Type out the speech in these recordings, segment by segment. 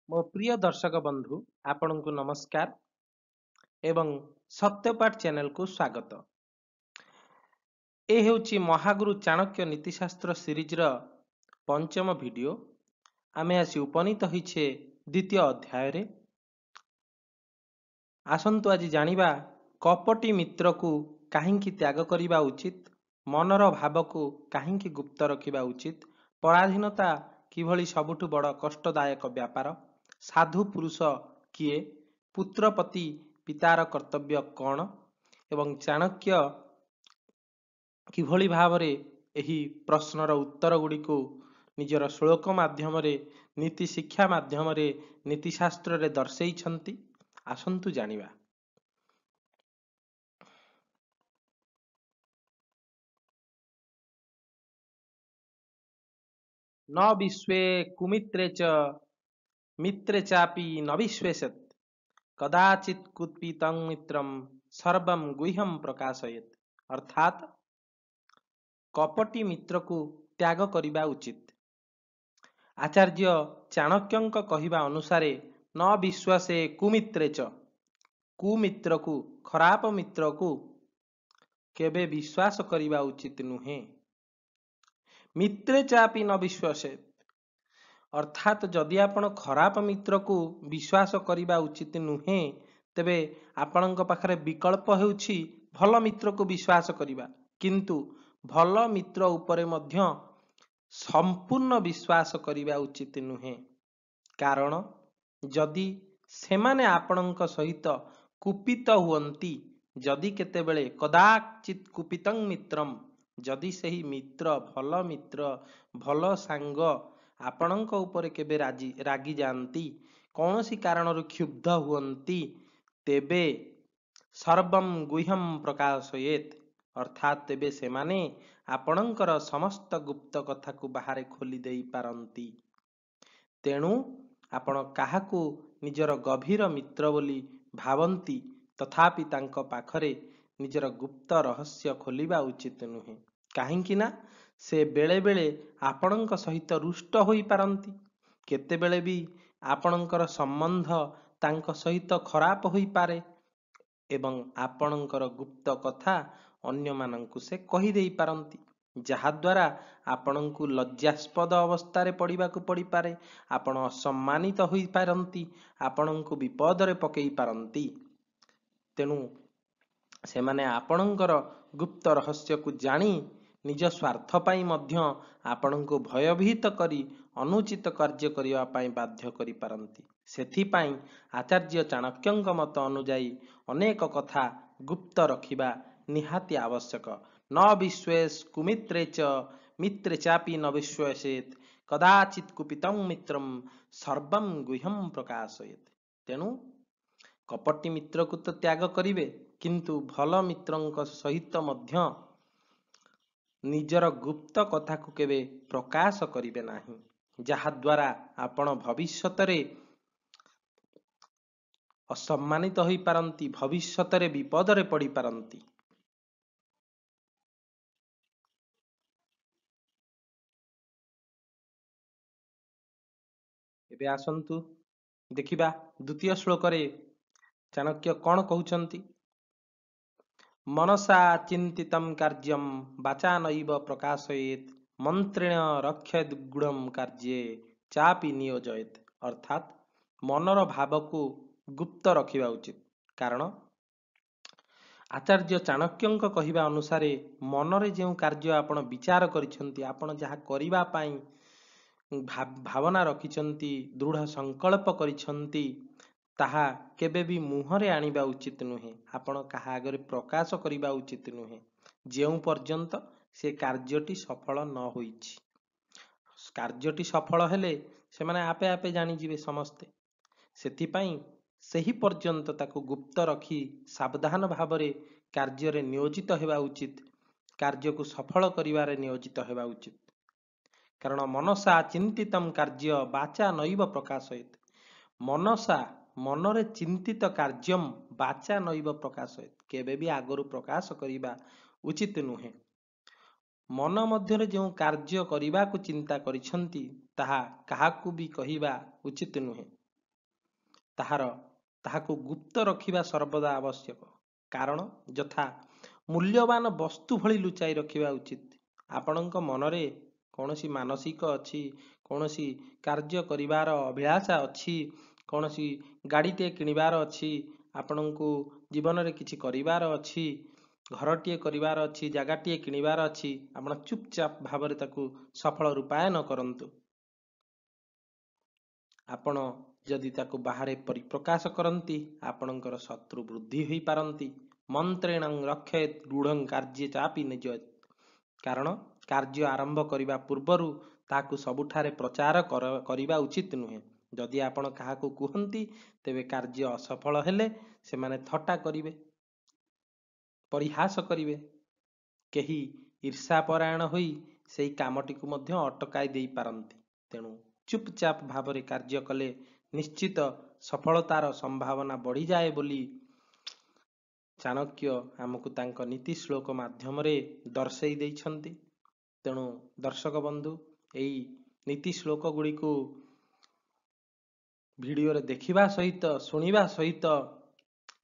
ମୋ ପ୍ରିୟ ଦର୍ଶକ ବନ୍ଧୁ ଆପଣଙ୍କୁ ନମସ୍କାର ଏବଂ ସତ୍ୟପାଠ ଚ୍ୟାନେଲକୁ ସ୍ୱାଗତ। ଏ ହେଉଛି ମହାଗୁରୁ ଚାଣକ୍ୟ ନୀତିଶାସ୍ତ୍ର ସିରିଜର ପଞ୍ଚମ ଭିଡ଼ିଓ। ଆମେ ଆସି ଉପନୀତ ହୋଇଛେ ଦ୍ୱିତୀୟ ଅଧ୍ୟାୟରେ। ଆସନ୍ତୁ ଆଜି ଜାଣିବା କପଟି ମିତ୍ରକୁ କାହିଁକି ତ୍ୟାଗ କରିବା ଉଚିତ, ମନର ଭାବକୁ କାହିଁକି ଗୁପ୍ତ ରଖିବା ଉଚିତ, ପରାଧୀନତା କିଭଳି ସବୁଠୁ ବଡ଼ କଷ୍ଟଦାୟକ ବ୍ୟାପାର, ସାଧୁ ପୁରୁଷ କିଏ, ପୁତ୍ର ପ୍ରତି ପିତାର କର୍ତ୍ତବ୍ୟ କ'ଣ ଏବଂ ଚାଣକ୍ୟ କିଭଳି ଭାବରେ ଏହି ପ୍ରଶ୍ନର ଉତ୍ତର ଗୁଡ଼ିକୁ ନିଜର ଶ୍ଲୋକ ମାଧ୍ୟମରେ, ନୀତି ଶିକ୍ଷା ମାଧ୍ୟମରେ, ନୀତିଶାସ୍ତ୍ରରେ ଦର୍ଶାଇଛନ୍ତି। ଆସନ୍ତୁ ଜାଣିବା। न विश्वे कुमित्रे च मित्रे चापि न विश्वेशत कदाचित कुत्पितं मित्रम सर्वम गुह्यम प्रकाशयेत। अर्थात କପଟି ମିତ୍ରକୁ ତ୍ୟାଗ କରିବା ଉଚିତ। ଆଚାର୍ଯ୍ୟ ଚାଣକ୍ୟଙ୍କ କହିବା ଅନୁସାରେ ନ ବିଶ୍ୱାସେ କୁମିତ୍ରେ ଚ, କୁମିତ୍ରକୁ, ଖରାପ ମିତ୍ରକୁ କେବେ ବିଶ୍ୱାସ କରିବା ଉଚିତ ନୁହେଁ। ମିତ୍ରେ ଚାପି ନ ବିଶ୍ୱାସେ, ଅର୍ଥାତ ଯଦି ଆପଣ ଖରାପ ମିତ୍ରକୁ ବିଶ୍ୱାସ କରିବା ଉଚିତ ନୁହେଁ, ତେବେ ଆପଣଙ୍କ ପାଖରେ ବିକଳ୍ପ ହେଉଛି ଭଲ ମିତ୍ରକୁ ବିଶ୍ୱାସ କରିବା। କିନ୍ତୁ ଭଲ ମିତ୍ର ଉପରେ ମଧ୍ୟ ସମ୍ପୂର୍ଣ୍ଣ ବିଶ୍ୱାସ କରିବା ଉଚିତ ନୁହେଁ। କାରଣ ଯଦି ସେମାନେ ଆପଣଙ୍କ ସହିତ କୁପିତ ହୁଅନ୍ତି, ଯଦି କେତେବେଳେ କଦାଚିତ କୁପିତଂ ମିତ୍ରମ୍, ଯଦି ସେହି ମିତ୍ର, ଭଲ ମିତ୍ର, ଭଲ ସାଙ୍ଗ ଆପଣଙ୍କ ଉପରେ କେବେ ରାଗି ଯାଆନ୍ତି, କୌଣସି କାରଣରୁ କ୍ଷୁବ୍ଧ ହୁଅନ୍ତି, ତେବେ ସର୍ବମ୍ ଗୁହ୍ୟମ୍ ପ୍ରକାଶୟେତ୍, ଅର୍ଥାତ୍ ତେବେ ସେମାନେ ଆପଣଙ୍କର ସମସ୍ତ ଗୁପ୍ତ କଥାକୁ ବାହାରେ ଖୋଲି ଦେଇପାରନ୍ତି। ତେଣୁ ଆପଣ କାହାକୁ ନିଜର ଗଭୀର ମିତ୍ର ବୋଲି ଭାବନ୍ତି, ତଥାପି ତାଙ୍କ ପାଖରେ ନିଜର ଗୁପ୍ତ ରହସ୍ୟ ଖୋଲିବା ଉଚିତ ନୁହେଁ। କାହିଁକି ନା ସେ ବେଳେ ବେଳେ ଆପଣଙ୍କ ସହିତ ରୁଷ୍ଟ ହୋଇପାରନ୍ତି, କେତେବେଳେ ବି ଆପଣଙ୍କର ସମ୍ବନ୍ଧ ତାଙ୍କ ସହିତ ଖରାପ ହୋଇପାରେ ଏବଂ ଆପଣଙ୍କର ଗୁପ୍ତ କଥା ଅନ୍ୟମାନଙ୍କୁ ସେ କହିଦେଇପାରନ୍ତି, ଯାହାଦ୍ୱାରା ଆପଣଙ୍କୁ ଲଜ୍ଜାସ୍ପଦ ଅବସ୍ଥାରେ ପଡ଼ିବାକୁ ପଡ଼ିପାରେ, ଆପଣ ଅସମ୍ମାନିତ ହୋଇପାରନ୍ତି, ଆପଣଙ୍କୁ ବିପଦରେ ପକାଇ ପାରନ୍ତି। ତେଣୁ ସେମାନେ ଆପଣଙ୍କର ଗୁପ୍ତ ରହସ୍ୟକୁ ଜାଣି ନିଜ ସ୍ୱାର୍ଥ ପାଇଁ ମଧ୍ୟ ଆପଣଙ୍କୁ ଭୟଭୀତ କରି ଅନୁଚିତ କାର୍ଯ୍ୟ କରିବା ପାଇଁ ବାଧ୍ୟ କରିପାରନ୍ତି। ସେଥିପାଇଁ ଆଚାର୍ଯ୍ୟ ଚାଣକ୍ୟଙ୍କ ମତ ଅନୁଯାୟୀ ଅନେକ କଥା ଗୁପ୍ତ ରଖିବା ନିହାତି ଆବଶ୍ୟକ। ନ ବିଶ୍ୱାସ କୁମିତ୍ରେ ଚ ମିତ୍ରେ ଚାପି ନ ବିଶ୍ୱାସେତ୍ କଦାଚିତ୍ କୁପିତଂ ମିତ୍ରମ୍ ସର୍ବମ୍ ଗୁହ୍ୟମ୍ ପ୍ରକାଶୟେତ୍। ତେଣୁ କପଟି ମିତ୍ରକୁ ତ ତ୍ୟାଗ କରିବେ, କିନ୍ତୁ ଭଲ ମିତ୍ରଙ୍କ ସହିତ ମଧ୍ୟ ନିଜର ଗୁପ୍ତ କଥାକୁ କେବେ ପ୍ରକାଶ କରିବେ ନାହିଁ, ଯାହାଦ୍ୱାରା ଆପଣ ଭବିଷ୍ୟତରେ ଅସମ୍ମାନିତ ହୋଇପାରନ୍ତି, ଭବିଷ୍ୟତରେ ବିପଦରେ ପଡ଼ିପାରନ୍ତି। ଏବେ ଆସନ୍ତୁ ଦେଖିବା ଦ୍ୱିତୀୟ ଶ୍ଲୋକରେ ଚାଣକ୍ୟ କ'ଣ କହୁଛନ୍ତି। ମନସା ଚିନ୍ତିତଂ କାର୍ଯ୍ୟଂ ବାଚା ନୈବ ପ୍ରକାଶୟେତ୍ ମନ୍ତ୍ରେଣ ରକ୍ଷେତ୍ ଗୁଢ଼ଂ କାର୍ଯ୍ୟେ ଚାପି ନିୟୋଜୟେତ୍। ଅର୍ଥାତ୍ ମନର ଭାବକୁ ଗୁପ୍ତ ରଖିବା ଉଚିତ। କାରଣ ଆଚାର୍ଯ୍ୟ ଚାଣକ୍ୟଙ୍କ କହିବା ଅନୁସାରେ ମନରେ ଯେଉଁ କାର୍ଯ୍ୟ ଆପଣ ବିଚାର କରିଛନ୍ତି, ଆପଣ ଯାହା କରିବା ପାଇଁ ଭାବନା ରଖିଛନ୍ତି, ଦୃଢ଼ ସଂକଳ୍ପ କରିଛନ୍ତି, ତାହା କେବେ ବି ମୁହଁରେ ଆଣିବା ଉଚିତ ନୁହେଁ, ଆପଣ କାହା ଆଗରେ ପ୍ରକାଶ କରିବା ଉଚିତ ନୁହେଁ, ଯେଉଁ ପର୍ଯ୍ୟନ୍ତ ସେ କାର୍ଯ୍ୟଟି ସଫଳ ନ ହୋଇଛି। କାର୍ଯ୍ୟଟି ସଫଳ ହେଲେ ସେମାନେ ଆପେ ଆପେ ଜାଣିଯିବେ ସମସ୍ତେ। ସେଥିପାଇଁ ସେହି ପର୍ଯ୍ୟନ୍ତ ତାକୁ ଗୁପ୍ତ ରଖି ସାବଧାନ ଭାବରେ କାର୍ଯ୍ୟରେ ନିୟୋଜିତ ହେବା ଉଚିତ, କାର୍ଯ୍ୟକୁ ସଫଳ କରିବାରେ ନିୟୋଜିତ ହେବା ଉଚିତ। କାରଣ ମନସା ଚିନ୍ତିତଂ କାର୍ଯ୍ୟ ବାଚା ନୈବ ପ୍ରକାଶୟେତ୍। ମନସା, ମନରେ ଚିନ୍ତିତ କାର୍ଯ୍ୟଂ ବାଚା ନୈବ ପ୍ରକାଶୟେତ୍, କେବେ ବି ଆଗରୁ ପ୍ରକାଶ କରିବା ଉଚିତ ନୁହେଁ। ମନ ମଧ୍ୟରେ ଯେଉଁ କାର୍ଯ୍ୟ କରିବାକୁ ଚିନ୍ତା କରିଛନ୍ତି, ତାହା କାହାକୁ ବି କହିବା ଉଚିତ ନୁହେଁ। ତାହାକୁ ଗୁପ୍ତ ରଖିବା ସର୍ବଦା ଆବଶ୍ୟକ। କାରଣ ଯଥା ମୂଲ୍ୟବାନ ବସ୍ତୁ ଭଳି ଲୁଚାଇ ରଖିବା ଉଚିତ। ଆପଣଙ୍କ ମନରେ କୌଣସି ମାନସିକ ଅଛି, କୌଣସି କାର୍ଯ୍ୟ କରିବାର ଅଭିଳାଷା ଅଛି, କୌଣସି ଗାଡ଼ିଟିଏ କିଣିବାର ଅଛି, ଆପଣଙ୍କୁ ଜୀବନରେ କିଛି କରିବାର ଅଛି, ଘରଟିଏ କରିବାର ଅଛି, ଜାଗାଟିଏ କିଣିବାର ଅଛି, ଆପଣ ଚୁପଚାପ ଭାବରେ ତାକୁ ସଫଳ ରୂପାୟନ କରନ୍ତୁ। ଆପଣ ଯଦି ତାକୁ ବାହାରେ ପରିପ୍ରକାଶ କରନ୍ତି, ଆପଣଙ୍କର ଶତ୍ରୁ ବୃଦ୍ଧି ହୋଇପାରନ୍ତି। ମନ୍ତ୍ରେଣ ରକ୍ଷେତ୍ ଦୃଢ଼ଂ କାର୍ଯ୍ୟ ଚାପି ନିଯେତ୍। କାରଣ କାର୍ଯ୍ୟ ଆରମ୍ଭ କରିବା ପୂର୍ବରୁ ତାହାକୁ ସବୁଠାରେ ପ୍ରଚାର କରିବା ଉଚିତ ନୁହେଁ। ଯଦି ଆପଣ କାହାକୁ କୁହନ୍ତି, ତେବେ କାର୍ଯ୍ୟ ଅସଫଳ ହେଲେ ସେମାନେ ଥଟ୍ଟା କରିବେ, ପରିହାସ କରିବେ। କେହି ଈର୍ଷାପରାୟଣ ହୋଇ ସେହି କାମଟିକୁ ମଧ୍ୟ ଅଟକାଇ ଦେଇପାରନ୍ତି। ତେଣୁ ଚୁପଚାପ ଭାବରେ କାର୍ଯ୍ୟ କଲେ ନିଶ୍ଚିତ ସଫଳତାର ସମ୍ଭାବନା ବଢ଼ିଯାଏ ବୋଲି ଚାଣକ୍ୟ ଆମକୁ ତାଙ୍କ ନୀତି ଶ୍ଲୋକ ମାଧ୍ୟମରେ ଦର୍ଶାଇ ଦେଇଛନ୍ତି। ତେଣୁ ଦର୍ଶକ ବନ୍ଧୁ, ଏହି ନୀତି ଶ୍ଲୋକ ଗୁଡ଼ିକୁ ଭିଡ଼ିଓରେ ଦେଖିବା ସହିତ ଶୁଣିବା ସହିତ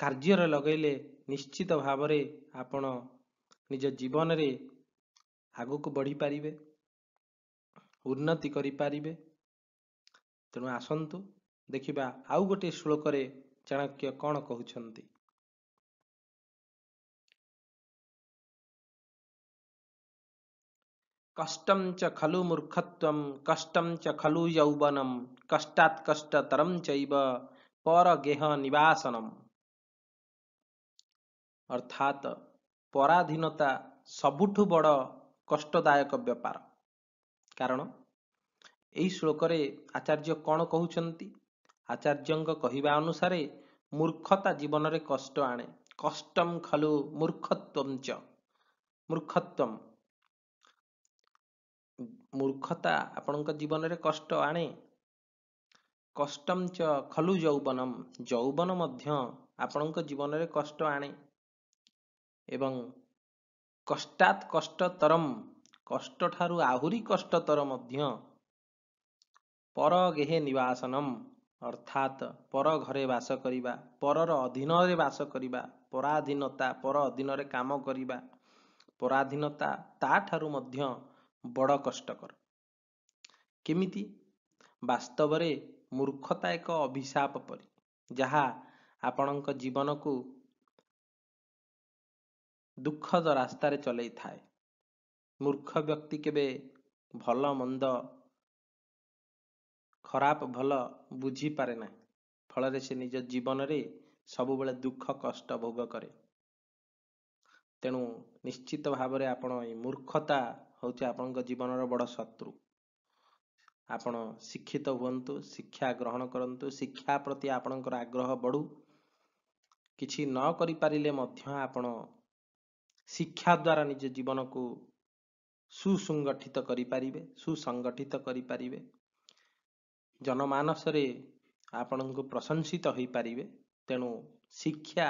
କାର୍ଯ୍ୟରେ ଲଗେଇଲେ ନିଶ୍ଚିତ ଭାବରେ ଆପଣ ନିଜ ଜୀବନରେ ଆଗକୁ ବଢ଼ିପାରିବେ, ଉନ୍ନତି କରିପାରିବେ। ତେଣୁ ଆସନ୍ତୁ ଦେଖିବା ଆଉ ଗୋଟିଏ ଶ୍ଲୋକରେ ଚାଣକ୍ୟ କ'ଣ କହୁଛନ୍ତି। କଷ୍ଟଂ ଚ ଖଲୁ ମୂର୍ଖତ୍ୱଂ କଷ୍ଟଂ ଚ ଖଲୁ ଯୌବନମ୍ କଷ୍ଟାତ୍ କଷ୍ଟତରଂ ଚୈବ ପରଗେହ ନିବାସନମ୍। ଅର୍ଥାତ୍ ପରାଧୀନତା ସବୁଠୁ ବଡ଼ କଷ୍ଟଦାୟକ ବ୍ୟାପାର। କାରଣ ଏହି ଶ୍ଲୋକରେ ଆଚାର୍ଯ୍ୟ କ'ଣ କହୁଛନ୍ତି? ଆଚାର୍ଯ୍ୟଙ୍କ କହିବା ଅନୁସାରେ ମୂର୍ଖତା ଜୀବନରେ କଷ୍ଟ ଆଣେ। କଷ୍ଟଂ ଖଲୁ ମୂର୍ଖତ୍ୱଂ ଚ। ମୂର୍ଖତା ଆପଣଙ୍କ ଜୀବନରେ କଷ୍ଟ ଆଣେ। କଷ୍ଟଂ ଚ ଖଲୁ ଯୌବନମ୍। ଯୌବନ ମଧ୍ୟ ଆପଣଙ୍କ ଜୀବନରେ କଷ୍ଟ ଆଣେ। ଏବଂ କଷ୍ଟାତ୍ କଷ୍ଟତରମ୍। କଷ୍ଟଠାରୁ ଆହୁରି କଷ୍ଟତର ମଧ୍ୟ ପରଗେହେ ନିବାସନମ୍। ଅର୍ଥାତ୍ ପର ଘରେ ବାସ କରିବା, ପରର ଅଧୀନରେ ବାସ କରିବା, ପରାଧୀନତା, ପର ଅଧୀନରେ କାମ କରିବା, ପରାଧୀନତା ତାଠାରୁ ମଧ୍ୟ ବଡ଼ କଷ୍ଟକର। କେମିତି? ବାସ୍ତବରେ ମୂର୍ଖତା ଏକ ଅଭିଶାପ ପରି, ଯାହା ଆପଣଙ୍କ ଜୀବନକୁ ଦୁଃଖଦ ରାସ୍ତାରେ ଚଲେଇଥାଏ। ମୂର୍ଖ ବ୍ୟକ୍ତି କେବେ ଭଲ ମନ୍ଦ, ଖରାପ ଭଲ ବୁଝିପାରେ ନାହିଁ। ଫଳରେ ସେ ନିଜ ଜୀବନରେ ସବୁବେଳେ ଦୁଃଖ କଷ୍ଟ ଭୋଗ କରେ। ତେଣୁ ନିଶ୍ଚିତ ଭାବରେ ଆପଣ ଏହି ମୂର୍ଖତା ହେଉଛି ଆପଣଙ୍କ ଜୀବନର ବଡ଼ ଶତ୍ରୁ। ଆପଣ ଶିକ୍ଷିତ ହୁଅନ୍ତୁ, ଶିକ୍ଷା ଗ୍ରହଣ କରନ୍ତୁ, ଶିକ୍ଷା ପ୍ରତି ଆପଣଙ୍କର ଆଗ୍ରହ ବଢ଼ୁ। କିଛି ନ କରିପାରିଲେ ମଧ୍ୟ ଆପଣ ଶିକ୍ଷା ଦ୍ୱାରା ନିଜ ଜୀବନକୁ ସୁସଂଗଠିତ କରିପାରିବେ। ଜନମାନସରେ ଆପଣଙ୍କୁ ପ୍ରଶଂସିତ ହୋଇପାରିବେ। ତେଣୁ ଶିକ୍ଷା,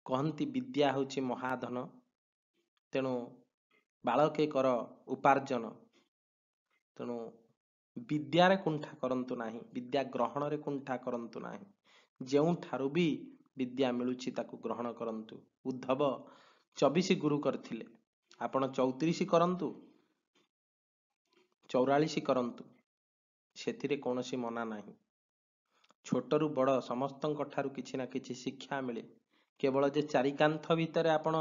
କହନ୍ତି ବିଦ୍ୟା ହେଉଛି ମହାଧନ। ତେଣୁ ବାଳକେ କର ଉପାର୍ଜନ। ତେଣୁ ବିଦ୍ୟାରେ କୁଣ୍ଠା କରନ୍ତୁ ନାହିଁ, ବିଦ୍ୟା ଗ୍ରହଣରେ କୁଣ୍ଠା କରନ୍ତୁ ନାହିଁ। ଯେଉଁଠାରୁ ବି ବିଦ୍ୟା ମିଳୁଛି ତାକୁ ଗ୍ରହଣ କରନ୍ତୁ। ଉଦ୍ଧବ 24 ଗୁରୁ କରିଥିଲେ, ଆପଣ 34 କରନ୍ତୁ, 44 କରନ୍ତୁ, ସେଥିରେ କୌଣସି ମନା ନାହିଁ। ଛୋଟରୁ ବଡ଼ ସମସ୍ତଙ୍କ ଠାରୁ କିଛି ନା କିଛି ଶିକ୍ଷା ମିଳେ। କେବଳ ଯେ ଚାରିକାନ୍ଥ ଭିତରେ ଆପଣ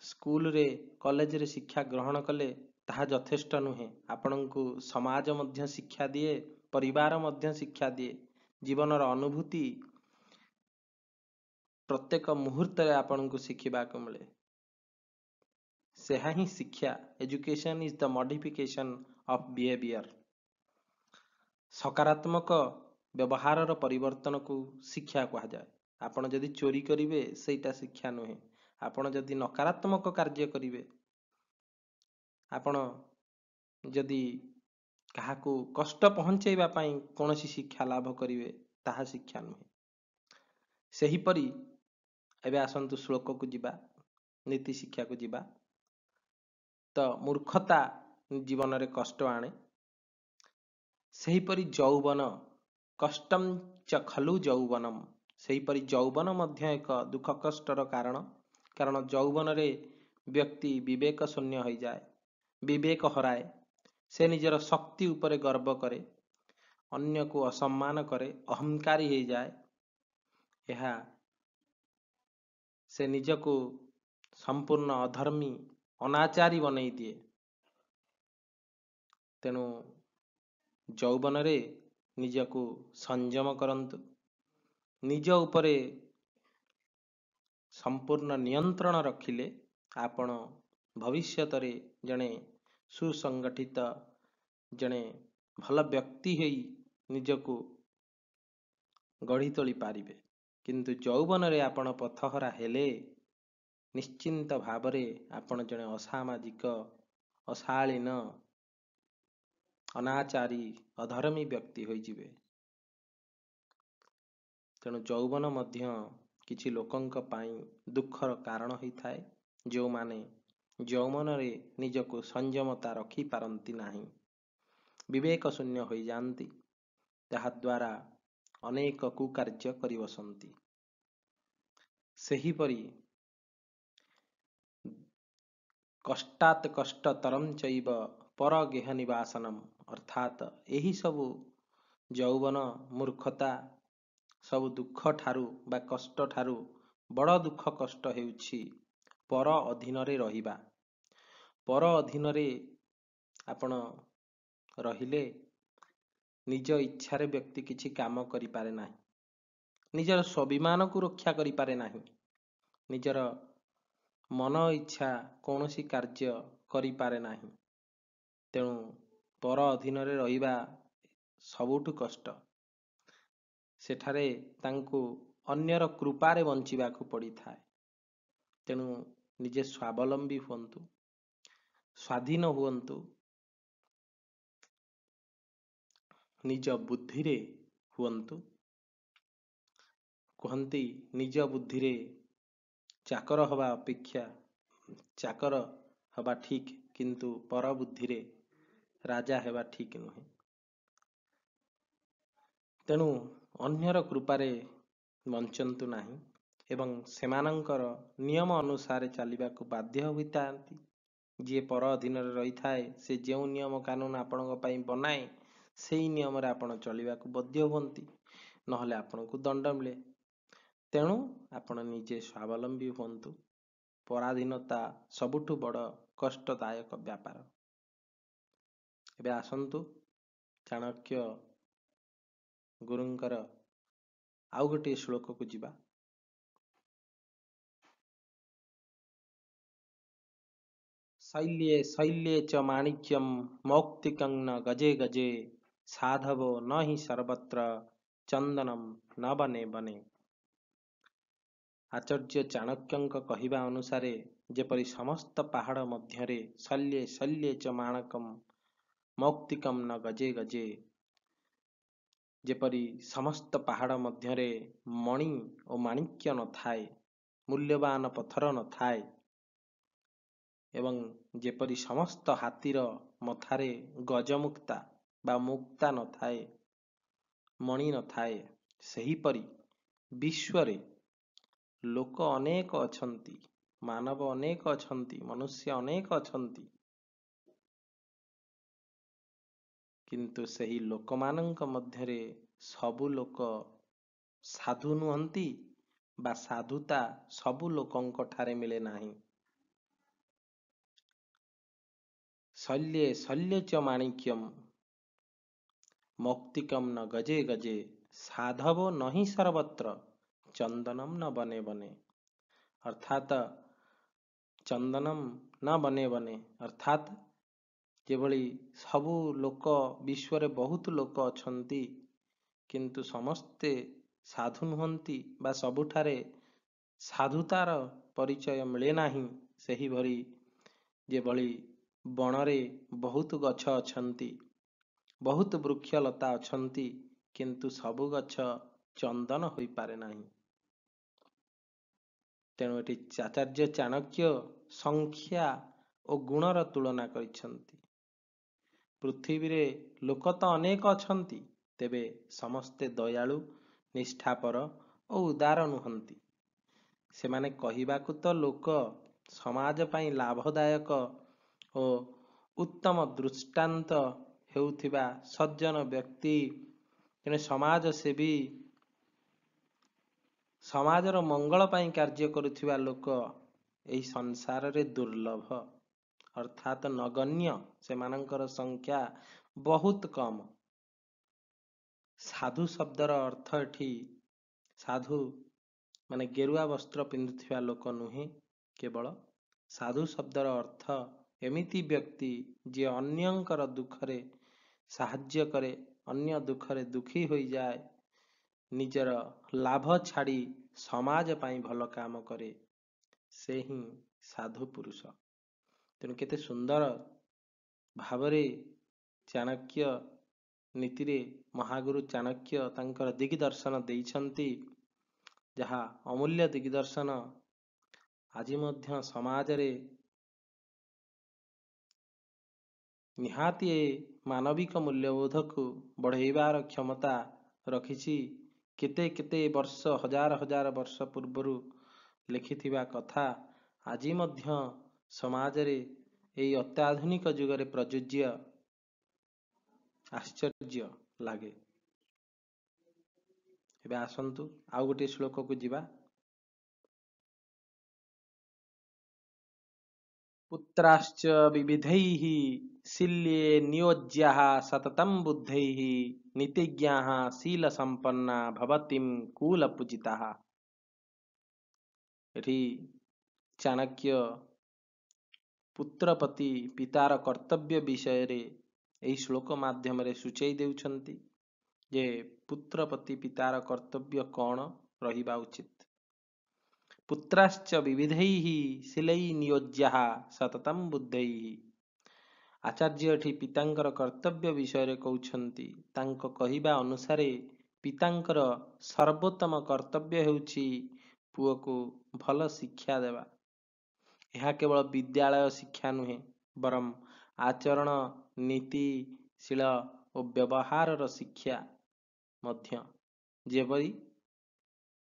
ସ୍କୁଲରେ କଲେଜରେ ଶିକ୍ଷା ଗ୍ରହଣ କଲେ ତାହା ଯଥେଷ୍ଟ ନୁହେଁ। ଆପଣଙ୍କୁ ସମାଜ ମଧ୍ୟ ଶିକ୍ଷା ଦିଏ, ପରିବାର ମଧ୍ୟ ଶିକ୍ଷା ଦିଏ। ଜୀବନର ଅନୁଭୂତି ପ୍ରତ୍ୟେକ ମୁହୂର୍ତ୍ତରେ ଆପଣଙ୍କୁ ଶିଖିବାକୁ ମିଳେ। ସେହା ହିଁ ଶିକ୍ଷା। Education is the modification of behaviour. ସକାରାତ୍ମକ ବ୍ୟବହାରର ପରିବର୍ତ୍ତନକୁ ଶିକ୍ଷା କୁହାଯାଏ। ଆପଣ ଯଦି ଚୋରି କରିବେ ସେଇଟା ଶିକ୍ଷା ନୁହେଁ। ଆପଣ ଯଦି ନକାରାତ୍ମକ କାର୍ଯ୍ୟ କରିବେ, ଆପଣ ଯଦି କାହାକୁ କଷ୍ଟ ପହଞ୍ଚାଇବା ପାଇଁ କୌଣସି ଶିକ୍ଷା ଲାଭ କରିବେ, ତାହା ଶିକ୍ଷା ନୁହେଁ। ସେହିପରି ଏବେ ଆସନ୍ତୁ ଶ୍ଲୋକକୁ ଯିବା, ନୀତି ଶିକ୍ଷାକୁ ଯିବା। ତ ମୂର୍ଖତା ଜୀବନରେ କଷ୍ଟ ଆଣେ। ସେହିପରି ଯୌବନ କଷ୍ଟଂ ଚ ଖଲୁ ଯୌବନମ୍। ସେହିପରି ଯୌବନ ମଧ୍ୟ ଏକ ଦୁଃଖ କଷ୍ଟର କାରଣ। କାରଣ ଯୌବନରେ ବ୍ୟକ୍ତି ବିବେକ ଶୂନ୍ୟ ହୋଇଯାଏ, ବିବେକ ହରାଏ। ସେ ନିଜର ଶକ୍ତି ଉପରେ ଗର୍ବ କରେ, ଅନ୍ୟକୁ ଅସମ୍ମାନ କରେ, ଅହଂକାରୀ ହୋଇଯାଏ। ଏହା ସେ ନିଜକୁ ସମ୍ପୂର୍ଣ୍ଣ ଅଧର୍ମୀ, ଅନାଚାରୀ ବନେଇ ଦିଏ। ତେଣୁ ଯୌବନରେ ନିଜକୁ ସଂଯମ କରନ୍ତୁ, ନିଜ ଉପରେ ସମ୍ପୂର୍ଣ୍ଣ ନିୟନ୍ତ୍ରଣ ରଖିଲେ ଆପଣ ଭବିଷ୍ୟତରେ ଜଣେ ସୁସଂଗଠିତ, ଜଣେ ଭଲ ବ୍ୟକ୍ତି ହୋଇ ନିଜକୁ ଗଢ଼ି ତୋଳି ପାରିବେ। କିନ୍ତୁ ଯୌବନରେ ଆପଣ ପଥହରା ହେଲେ ନିଶ୍ଚିନ୍ତ ଭାବରେ ଆପଣ ଜଣେ ଅସାମାଜିକ, ଅଶାଳୀନ, ଅନାଚାରୀ, ଅଧର୍ମୀ ବ୍ୟକ୍ତି ହୋଇଯିବେ। ତେଣୁ ଯୌବନ ମଧ୍ୟ କିଛି ଲୋକଙ୍କ ପାଇଁ ଦୁଃଖର କାରଣ ହୋଇଥାଏ, ଯେଉଁମାନେ ଯୌବନରେ ନିଜକୁ ସଂଯମତା ରଖିପାରନ୍ତି ନାହିଁ, ବିବେକ ଶୂନ୍ୟ ହୋଇଯାଆନ୍ତି, ଯାହାଦ୍ୱାରା ଅନେକ କୁକାର୍ଯ୍ୟ କରି ବସନ୍ତି। ସେହିପରି କଷ୍ଟାତ୍ କଷ୍ଟତରଂ ଚୈବ ପର ଗେହ ନିବାସନମ୍, ଅର୍ଥାତ୍ ଏହି ସବୁ ଯୌବନ, ମୂର୍ଖତା, ସବୁ ଦୁଃଖ ଠାରୁ ବା କଷ୍ଟ ଠାରୁ ବଡ଼ ଦୁଃଖ କଷ୍ଟ ହେଉଛି ପର ଅଧୀନରେ ରହିବା। ପର ଅଧୀନରେ ଆପଣ ରହିଲେ ନିଜ ଇଚ୍ଛାରେ ବ୍ୟକ୍ତି କିଛି କାମ କରିପାରେ ନାହିଁ, ନିଜର ସ୍ୱାଭିମାନକୁ ରକ୍ଷା କରିପାରେ ନାହିଁ, ନିଜର ମନ ଇଚ୍ଛା କୌଣସି କାର୍ଯ୍ୟ କରିପାରେ ନାହିଁ। ତେଣୁ ପର ଅଧୀନରେ ରହିବା ସବୁଠୁ କଷ୍ଟ। ସେଠାରେ ତାଙ୍କୁ ଅନ୍ୟର କୃପାରେ ବଞ୍ଚିବାକୁ ପଡ଼ିଥାଏ। ତେଣୁ ନିଜେ ସ୍ୱାବଲମ୍ବୀ ହୁଅନ୍ତୁ, ସ୍ୱାଧୀନ ହୁଅନ୍ତୁ, ନିଜ ବୁଦ୍ଧିରେ ହୁଅନ୍ତୁ। କୁହନ୍ତି ନିଜ ବୁଦ୍ଧିରେ ଚାକର ହେବା ଅପେକ୍ଷା ଚାକର ହେବା ଠିକ୍, କିନ୍ତୁ ପର ବୁଦ୍ଧିରେ ରାଜା ହେବା ଠିକ୍ ନୁହେଁ। ତେଣୁ ଅନ୍ୟର କୃପାରେ ବଞ୍ଚନ୍ତୁ ନାହିଁ ଏବଂ ସେମାନଙ୍କର ନିୟମ ଅନୁସାରେ ଚାଲିବାକୁ ବାଧ୍ୟ ହୋଇଥାନ୍ତି। ଯିଏ ପର ଅଧୀନରେ ରହିଥାଏ, ସେ ଯେଉଁ ନିୟମ କାନୁନ ଆପଣଙ୍କ ପାଇଁ ବନାଏ ସେହି ନିୟମରେ ଆପଣ ଚଳିବାକୁ ବାଧ୍ୟ ହୁଅନ୍ତି, ନହେଲେ ଆପଣଙ୍କୁ ଦଣ୍ଡ ମିଳେ। ତେଣୁ ଆପଣ ନିଜେ ସ୍ୱାବଲମ୍ବୀ ହୁଅନ୍ତୁ। ପରାଧୀନତା ସବୁଠୁ ବଡ଼ କଷ୍ଟଦାୟକ ବ୍ୟାପାର। ଏବେ ଆସନ୍ତୁ ଚାଣକ୍ୟ ଗୁରୁଙ୍କର ଆଉ ଗୋଟିଏ ଶ୍ଲୋକକୁ ଯିବା। ଶୈଲ୍ୟେ ଶୈଲ୍ୟେ ଚ ମାଣିକ୍ୟମ୍ ମୌକ୍ତିକଂ ନ ଗଜେ ଗଜେ ସାଧବୋ ନ ହି ସର୍ବତ୍ର ଚନ୍ଦନମ୍ ନ ବନେ ବନେ। ଆଚାର୍ଯ୍ୟ ଚାଣକ୍ୟଙ୍କ କହିବା ଅନୁସାରେ ଯେପରି ସମସ୍ତ ପାହାଡ଼ ମଧ୍ୟରେ ଶଲ୍ୟେ ଶଲ୍ୟେ ଚ ମାଣକମ୍ ମୌକ୍ତିକମ୍ ନ ଗଜେ ଗଜେ, ଯେପରି ସମସ୍ତ ପାହାଡ଼ ମଧ୍ୟରେ ମଣି ଓ ମାଣିକ୍ୟ ନଥାଏ, ମୂଲ୍ୟବାନ ପଥର ନଥାଏ, ଏବଂ ଯେପରି ସମସ୍ତ ହାତୀର ମଥାରେ ଗଜମୁକ୍ତା ବା ମୁକ୍ତା ନଥାଏ, ମଣି ନଥାଏ, ସେହିପରି ବିଶ୍ୱରେ ଲୋକ ଅନେକ ଅଛନ୍ତି, ମାନବ ଅନେକ ଅଛନ୍ତି, ମନୁଷ୍ୟ ଅନେକ ଅଛନ୍ତି, କିନ୍ତୁ ସେହି ଲୋକମାନଙ୍କ ମଧ୍ୟରେ ସବୁ ଲୋକ ସାଧୁ ନୁହନ୍ତି ବା ସାଧୁତା ସବୁ ଲୋକଙ୍କ ଠାରେ ମିଳେ ନାହିଁ। ଶଲ୍ୟେ ଶଲ୍ୟେ ଚ ମାଣିକ୍ୟମ୍ ମୌକ୍ତିକମ୍ ନ ଗଜେ ଗଜେ ସାଧବୋ ନହି ସର୍ବତ୍ର ଚନ୍ଦନମ୍ ନ ବନେ ବନେ। ଅର୍ଥାତ୍ ଚନ୍ଦନମ୍ ନ ବନେ ବନେ, ଅର୍ଥାତ୍ ଯେଭଳି ସବୁ ଲୋକ, ବିଶ୍ୱରେ ବହୁତ ଲୋକ ଅଛନ୍ତି କିନ୍ତୁ ସମସ୍ତେ ସାଧୁ ନୁହନ୍ତି ବା ସବୁଠାରେ ସାଧୁତାର ପରିଚୟ ମିଳେ ନାହିଁ, ସେହିଭଳି ଯେଭଳି ବଣରେ ବହୁତ ଗଛ ଅଛନ୍ତି, ବହୁତ ବୃକ୍ଷଲତା ଅଛନ୍ତି, କିନ୍ତୁ ସବୁ ଗଛ ଚନ୍ଦନ ହୋଇପାରେ ନାହିଁ। ତେଣୁ ଏଠି ଆଚାର୍ଯ୍ୟ ଚାଣକ୍ୟ ସଂଖ୍ୟା ଓ ଗୁଣର ତୁଳନା କରିଛନ୍ତି। ପୃଥିବୀରେ ଲୋକ ତ ଅନେକ ଅଛନ୍ତି, ତେବେ ସମସ୍ତେ ଦୟାଳୁ, ନିଷ୍ଠାପର ଓ ଉଦାର ନୁହନ୍ତି। ସେମାନେ କହିବାକୁ ତ ଲୋକ, ସମାଜ ପାଇଁ ଲାଭଦାୟକ ଓ ଉତ୍ତମ ଦୃଷ୍ଟାନ୍ତ ହେଉଥିବା ସଜ୍ଜନ ବ୍ୟକ୍ତି, ଜଣେ ସମାଜସେବୀ, ସମାଜର ମଙ୍ଗଳ ପାଇଁ କାର୍ଯ୍ୟ କରୁଥିବା ଲୋକ ଏହି ସଂସାରରେ ଦୁର୍ଲଭ, ଅର୍ଥାତ୍ ନଗଣ୍ୟ। ସେମାନଙ୍କର ସଂଖ୍ୟା ବହୁତ କମ। ସାଧୁ ଶବ୍ଦର ଅର୍ଥ ଏଠି ସାଧୁ ମାନେ ଗେରୁଆ ବସ୍ତ୍ର ପିନ୍ଧୁଥିବା ଲୋକ ନୁହେଁ କେବଳ। ସାଧୁ ଶବ୍ଦର ଅର୍ଥ ଏମିତି ବ୍ୟକ୍ତି ଯିଏ ଅନ୍ୟଙ୍କର ଦୁଃଖରେ ସାହାଯ୍ୟ କରେ, ଅନ୍ୟ ଦୁଃଖରେ ଦୁଃଖୀ ହୋଇଯାଏ, ନିଜର ଲାଭ ଛାଡ଼ି ସମାଜ ପାଇଁ ଭଲ କାମ କରେ, ସେ ହିଁ ସାଧୁ ପୁରୁଷ। ତେଣୁ କେତେ ସୁନ୍ଦର ଭାବରେ ଚାଣକ୍ୟ ନୀତିରେ ମହାଗୁରୁ ଚାଣକ୍ୟ ତାଙ୍କର ଦିଗଦର୍ଶନ ଦେଇଛନ୍ତି, ଯାହା ଅମୂଲ୍ୟ ଦିଗଦର୍ଶନ ଆଜି ମଧ୍ୟ ସମାଜରେ ନିହାତି ମାନବିକ ମୂଲ୍ୟବୋଧକୁ ବଢ଼େଇବାର କ୍ଷମତା ରଖିଛି। କେତେ କେତେ ବର୍ଷ, ହଜାର ହଜାର ବର୍ଷ ପୂର୍ବରୁ ଲେଖିଥିବା କଥା ଆଜି ମଧ୍ୟ ସମାଜରେ ଏହି ଅତ୍ୟାଧୁନିକ ଯୁଗରେ ପ୍ରଯୁଜ୍ୟ। ଆଶ୍ଚର୍ଯ୍ୟ ଲାଗେ। ଏବେ ଆସନ୍ତୁ ଆଉ ଗୋଟିଏ ଶ୍ଲୋକକୁ ଯିବା। ପୁତ୍ରାଶ୍ଚ ବିବିଧୈଃ ଶୀଲ୍ୟେ ନିୟୋଜ୍ୟାଃ ସତତଂ ବୁଦ୍ଧୈଃ ନୀତିଜ୍ଞାଃ ଶୀଲସମ୍ପନ୍ନା ଭବତିଂ କୁଲପୂଜିତାଃ। ଏଠି ଚାଣକ୍ୟ ପୁତ୍ର ପ୍ରତି ପିତାର କର୍ତ୍ତବ୍ୟ ବିଷୟରେ ଏହି ଶ୍ଲୋକ ମାଧ୍ୟମରେ ସୂଚେଇ ଦେଉଛନ୍ତି ଯେ ପୁତ୍ର ପ୍ରତି ପିତାର କର୍ତ୍ତବ୍ୟ କ'ଣ ରହିବା ଉଚିତ। ପୁତ୍ରାଶ୍ଚ ବିବିଧୈଃ ଶୀଲୈଃ ନିୟୋଜ୍ୟାଃ ସତତଂ ବୁଦ୍ଧୈଃ। ଆଚାର୍ଯ୍ୟ ଏଠି ପିତାଙ୍କର କର୍ତ୍ତବ୍ୟ ବିଷୟରେ କହୁଛନ୍ତି। ତାଙ୍କ କହିବା ଅନୁସାରେ ପିତାଙ୍କର ସର୍ବୋତ୍ତମ କର୍ତ୍ତବ୍ୟ ହେଉଛି ପୁଅକୁ ଭଲ ଶିକ୍ଷା ଦେବା। ଏହା କେବଳ ବିଦ୍ୟାଳୟ ଶିକ୍ଷା ନୁହେଁ, ବରଂ ଆଚରଣ, ନୀତି, ଶୀଳ ଓ ବ୍ୟବହାରର ଶିକ୍ଷା ମଧ୍ୟ। ଯେପରି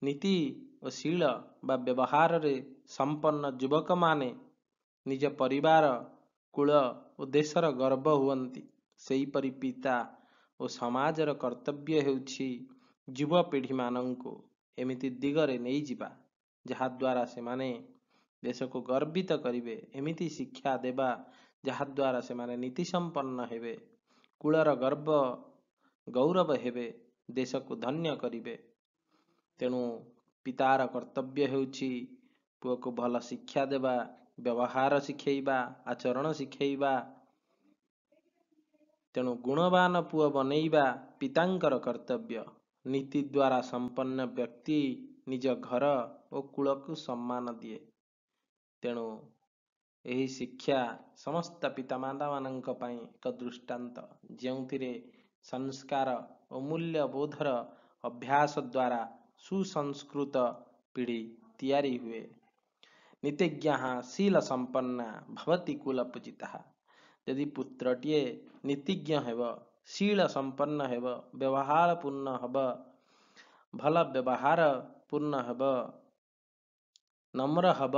ନୀତି ଓ ଶୀଳ ବା ବ୍ୟବହାରରେ ସମ୍ପନ୍ନ ଯୁବକମାନେ ନିଜ ପରିବାର, କୁଳ ଓ ଦେଶର ଗର୍ବ ହୁଅନ୍ତି, ସେହିପରି ପିତା ଓ ସମାଜର କର୍ତ୍ତବ୍ୟ ହେଉଛି ଯୁବପିଢ଼ିମାନଙ୍କୁ ଏମିତି ଦିଗରେ ନେଇଯିବା ଯାହାଦ୍ୱାରା ସେମାନେ ଦେଶକୁ ଗର୍ବିତ କରିବେ, ଏମିତି ଶିକ୍ଷା ଦେବା ଯାହାଦ୍ୱାରା ସେମାନେ ନୀତିସମ୍ପନ୍ନ ହେବେ, କୁଳର ଗର୍ବ ଗୌରବ ହେବେ, ଦେଶକୁ ଧନ୍ୟ କରିବେ। ତେଣୁ ପିତାର କର୍ତ୍ତବ୍ୟ ହେଉଛି ପୁଅକୁ ଭଲ ଶିକ୍ଷା ଦେବା, ବ୍ୟବହାର ଶିଖେଇବା, ଆଚରଣ ଶିଖେଇବା। ତେଣୁ ଗୁଣବାନ ପୁଅ ବନେଇବା ପିତାଙ୍କର କର୍ତ୍ତବ୍ୟ। ନୀତି ଦ୍ୱାରା ସମ୍ପନ୍ନ ବ୍ୟକ୍ତି ନିଜ ଘର ଓ କୁଳକୁ ସମ୍ମାନ ଦିଏ। ତେଣୁ ଏହି ଶିକ୍ଷା ସମସ୍ତ ପିତାମାତାମାନଙ୍କ ପାଇଁ ଏକ ଦୃଷ୍ଟାନ୍ତ, ଯେଉଁଥିରେ ସଂସ୍କାର ଓ ମୂଲ୍ୟବୋଧର ଅଭ୍ୟାସ ଦ୍ୱାରା ସୁସଂସ୍କୃତ ପିଢ଼ି ତିଆରି ହୁଏ। ନୀତିଜ୍ଞାଃ ଶୀଲସମ୍ପନ୍ନା ଭବତି କୁଲପୂଜିତାଃ। ଯଦି ପୁତ୍ରଟିଏ ନୀତିଜ୍ଞ ହେବ, ଶୀଳ ସମ୍ପନ୍ନ ହେବ, ବ୍ୟବହାର ପୂର୍ଣ୍ଣ ହେବ, ଭଲ ବ୍ୟବହାର ପୂର୍ଣ୍ଣ ହେବ, ନମ୍ର ହେବ,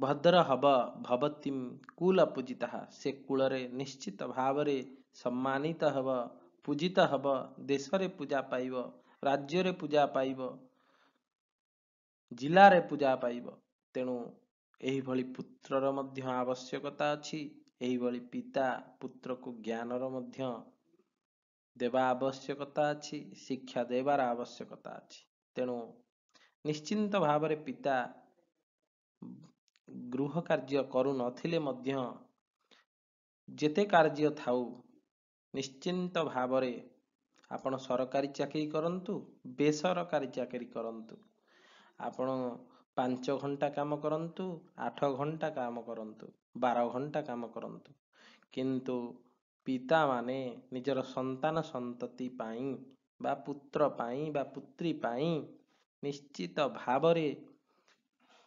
ଭଦ୍ର ହେବ, ଭବତିଂ କୁଲପୂଜିତାଃ, ସେ କୁଳରେ ନିଶ୍ଚିତ ଭାବରେ ସମ୍ମାନିତ ହେବ, ପୂଜିତ ହେବ, ଦେଶରେ ପୂଜା ପାଇବ, ରାଜ୍ୟରେ ପୂଜା ପାଇବ, ଜିଲ୍ଲାରେ ପୂଜା ପାଇବ। ତେଣୁ ଏହିଭଳି ପୁତ୍ରର ମଧ୍ୟ ଆବଶ୍ୟକତା ଅଛି। ଏହିଭଳି ପିତା ପୁତ୍ରକୁ ଜ୍ଞାନର ମଧ୍ୟ ଦେବା ଆବଶ୍ୟକତା ଅଛି, ଶିକ୍ଷା ଦେବାର ଆବଶ୍ୟକତା ଅଛି। ତେଣୁ ନିଶ୍ଚିନ୍ତ ଭାବରେ ପିତା ଗୃହ କାର୍ଯ୍ୟ କରୁନଥିଲେ ମଧ୍ୟ ଯେତେ କାର୍ଯ୍ୟ ଥାଉ, ନିଶ୍ଚିନ୍ତ ଭାବରେ ଆପଣ ସରକାରୀ ଚାକିରି କରନ୍ତୁ, ବେସରକାରୀ ଚାକିରି କରନ୍ତୁ, ଆପଣ 5 ଘଣ୍ଟା କାମ କରନ୍ତୁ, 8 ଘଣ୍ଟା କାମ କରନ୍ତୁ, 12 ଘଣ୍ଟା କାମ କରନ୍ତୁ, କିନ୍ତୁ ପିତାମାନେ ନିଜର ସନ୍ତାନ ସନ୍ତତି ପାଇଁ ବା ପୁତ୍ର ପାଇଁ ବା ପୁତ୍ରୀ ପାଇଁ ନିଶ୍ଚିତ ଭାବରେ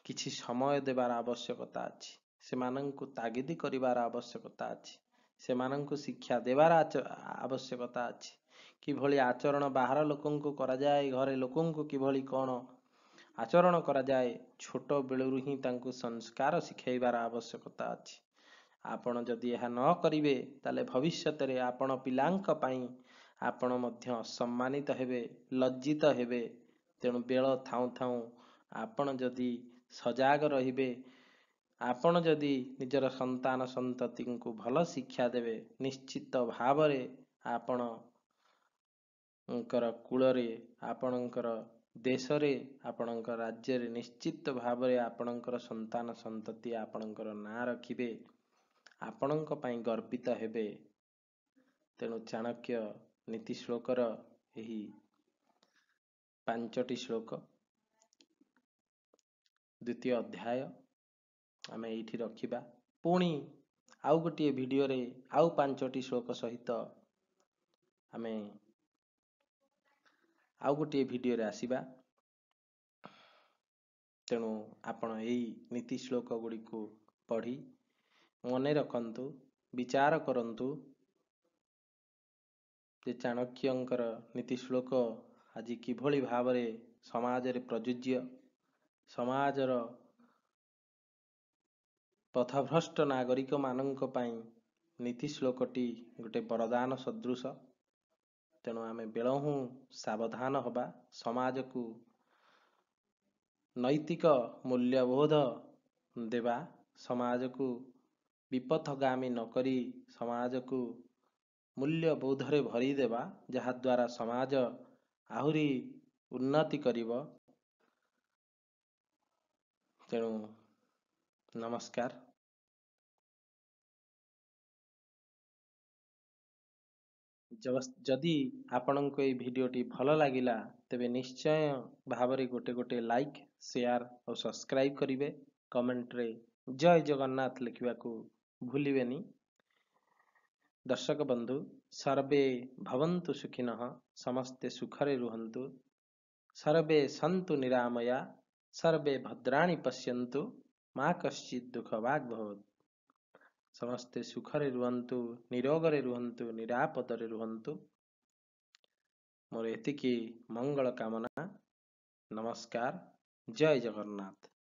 କିଛି ସମୟ ଦେବାର ଆବଶ୍ୟକତା ଅଛି। ସେମାନଙ୍କୁ ତାଗିଦ କରିବାର ଆବଶ୍ୟକତା ଅଛି। ସେମାନଙ୍କୁ ଶିକ୍ଷା ଦେବାର ଆବଶ୍ୟକତା ଅଛି। କିଭଳି ଆଚରଣ ବାହାର ଲୋକଙ୍କୁ କରାଯାଏ, ଘରେ ଲୋକଙ୍କୁ କିଭଳି କ'ଣ ଆଚରଣ କରାଯାଏ, ଛୋଟ ବେଳରୁ ହିଁ ତାଙ୍କୁ ସଂସ୍କାର ଶିଖାଇବାର ଆବଶ୍ୟକତା ଅଛି। ଆପଣ ଯଦି ଏହା ନ କରିବେ ତାହେଲେ ଭବିଷ୍ୟତରେ ଆପଣ ପିଲାଙ୍କ ପାଇଁ ଆପଣ ମଧ୍ୟ ଅସମ୍ମାନିତ ହେବେ, ଲଜ୍ଜିତ ହେବେ। ତେଣୁ ବେଳ ଥାଉଁ ଥାଉଁ ଆପଣ ଯଦି ସଜାଗ ରହିବେ, ଆପଣ ଯଦି ନିଜର ସନ୍ତାନ ସନ୍ତତିଙ୍କୁ ଭଲ ଶିକ୍ଷା ଦେବେ, ନିଶ୍ଚିତ ଭାବରେ ଆପଣଙ୍କର କୂଳରେ, ଆପଣଙ୍କର ଦେଶରେ, ଆପଣଙ୍କ ରାଜ୍ୟରେ ନିଶ୍ଚିତ ଭାବରେ ଆପଣଙ୍କର ସନ୍ତାନ ସନ୍ତତି ଆପଣଙ୍କର ନାଁ ରଖିବେ, ଆପଣଙ୍କ ପାଇଁ ଗର୍ବିତ ହେବେ। ତେଣୁ ଚାଣକ୍ୟ ନୀତି ଶ୍ଲୋକର ଏହି 5ଟି ଶ୍ଲୋକ, ଦ୍ୱିତୀୟ ଅଧ୍ୟାୟ ଆମେ ଏଇଠି ରଖିବା। ପୁଣି ଆଉ ଗୋଟିଏ ଭିଡ଼ିଓରେ ଆଉ 5ଟି ଶ୍ଲୋକ ସହିତ ଆମେ ଆଉ ଗୋଟିଏ ଭିଡ଼ିଓରେ ଆସିବା। ତେଣୁ ଆପଣ ଏଇ ନୀତି ଶ୍ଲୋକ ଗୁଡ଼ିକୁ ପଢ଼ି ମନେ ରଖନ୍ତୁ, ବିଚାର କରନ୍ତୁ ଯେ ଚାଣକ୍ୟଙ୍କର ନୀତି ଶ୍ଲୋକ ଆଜି କିଭଳି ଭାବରେ ସମାଜରେ ପ୍ରଯୁଜ୍ୟ, ସମାଜର ପଥଭ୍ରଷ୍ଟ ନାଗରିକମାନଙ୍କ ପାଇଁ ନୀତି ଶ୍ଲୋକଟି ଗୋଟେ ବରଦାନ ସଦୃଶ। ତେଣୁ ଆମେ ବେଳହୁଁ ସାବଧାନ ହେବା, ସମାଜକୁ ନୈତିକ ମୂଲ୍ୟବୋଧ ଦେବା, ସମାଜକୁ ବିପଥଗାମୀ ନକରି ସମାଜକୁ ମୂଲ୍ୟବୋଧରେ ଭରିଦେବା, ଯାହାଦ୍ୱାରା ସମାଜ ଆହୁରି ଉନ୍ନତି କରିବ। ତେଣୁ ନମସ୍କାର। ଯଦି ଆପଣଙ୍କୁ এই ଭିଡ଼ିଓଟି ଭଲ ଲାଗିଲା ତେବେ ନିଶ୍ଚୟ ଭାବରେ ଗୋଟେ ଲାଇକ୍, ସେୟାର ଆଉ ସବସ୍କ୍ରାଇବ୍ କରିବେ। କମେଣ୍ଟରେ ଜୟ ଜଗନ୍ନାଥ ଲେଖିବାକୁ ଭୁଲିବେନି। ଦର୍ଶକ ବନ୍ଧୁ, ସର୍ବେ ଭବନ୍ତୁ ସୁଖିନଃ, ସମସ୍ତେ ସୁଖରେ ରୁହନ୍ତୁ। ସର୍ବେ ସନ୍ତୁ ନିରାମୟା, ସର୍ବେ ଭଦ୍ରାଣି ପଶ୍ୟନ୍ତୁ, ମା କଶ୍ଚିତ୍ ଦୁଃଖ ଭାଗ୍ ଭବେତ୍। ସମସ୍ତେ ସୁଖରେ ରୁହନ୍ତୁ, ନିରୋଗରେ ରୁହନ୍ତୁ, ନିରାପଦରେ ରୁହନ୍ତୁ। ମୋର ଏତିକି ମଙ୍ଗଳ କାମନା। ନମସ୍କାର। ଜୟ ଜଗନ୍ନାଥ।